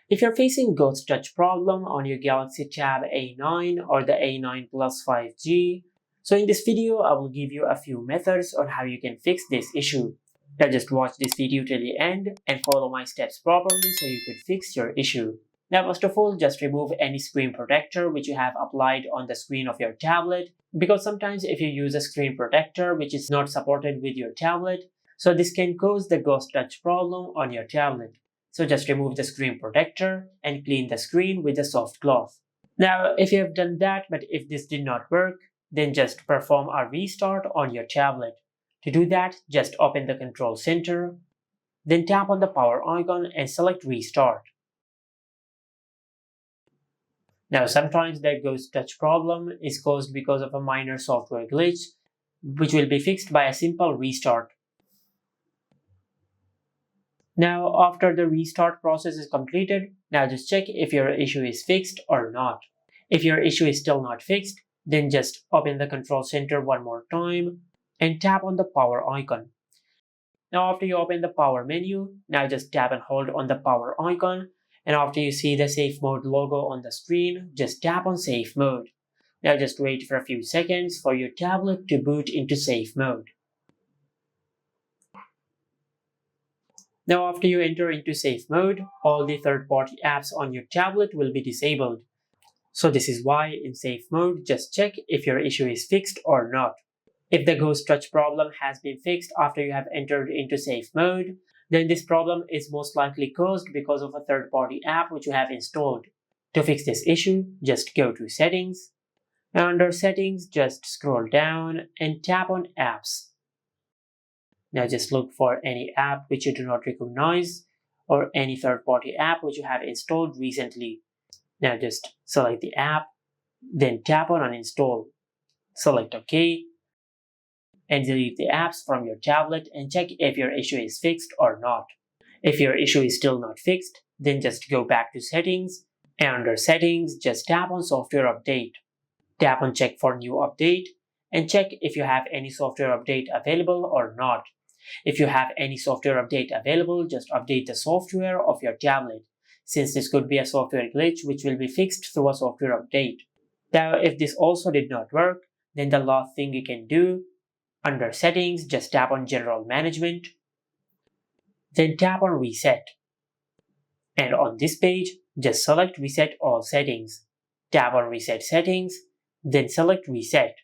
If you're facing Ghost Touch problem on your Galaxy Tab A9 or the A9 Plus 5G, so in this video I will give you a few methods on how you can fix this issue. Now just watch this video till the end and follow my steps properly so you could fix your issue. Now first of all, just remove any screen protector which you have applied on the screen of your tablet, because sometimes if you use a screen protector which is not supported with your tablet, so this can cause the Ghost Touch problem on your tablet. So just remove the screen protector and clean the screen with a soft cloth. Now if you have done that but if this did not work, then just perform a restart on your tablet. To do that, just open the control center, then tap on the power icon and select restart. Now sometimes the Ghost Touch problem is caused because of a minor software glitch, which will be fixed by a simple restart. Now after the restart process is completed, now just check if your issue is fixed or not. If your issue is still not fixed, then just open the control center one more time and tap on the power icon. Now after you open the power menu, now just tap and hold on the power icon, and after you see the safe mode logo on the screen, just tap on safe mode. Now just wait for a few seconds for your tablet to boot into safe mode. Now after you enter into safe mode, all the third-party apps on your tablet will be disabled. So this is why in safe mode, just check if your issue is fixed or not. If the Ghost Touch problem has been fixed after you have entered into safe mode, then this problem is most likely caused because of a third-party app which you have installed. To fix this issue, just go to Settings, and under Settings, just scroll down and tap on Apps. Now just look for any app which you do not recognize or any third-party app which you have installed recently. Now just select the app, then tap on Uninstall. Select OK, and delete the apps from your tablet and check if your issue is fixed or not. If your issue is still not fixed, then just go back to Settings, and under Settings, just tap on Software Update. Tap on Check for New Update and check if you have any software update available or not. If you have any software update available, just update the software of your tablet, since this could be a software glitch which will be fixed through a software update. Now if this also did not work, then the last thing you can do, under Settings, just tap on General Management, then tap on Reset. And on this page, just select Reset All Settings. Tap on Reset Settings, then select Reset.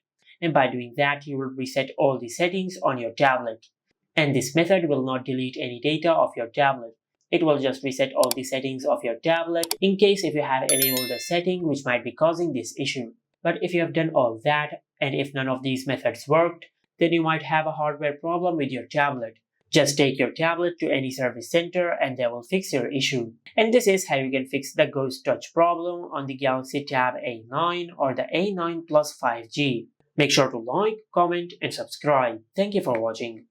And by doing that, you will reset all the settings on your tablet. And this method will not delete any data of your tablet. It will just reset all the settings of your tablet in case if you have enabled a setting which might be causing this issue. But if you have done all that, and if none of these methods worked, then you might have a hardware problem with your tablet. Just take your tablet to any service center and they will fix your issue. And this is how you can fix the Ghost Touch problem on the Galaxy Tab A9 or the A9 Plus 5G. Make sure to like, comment and subscribe. Thank you for watching.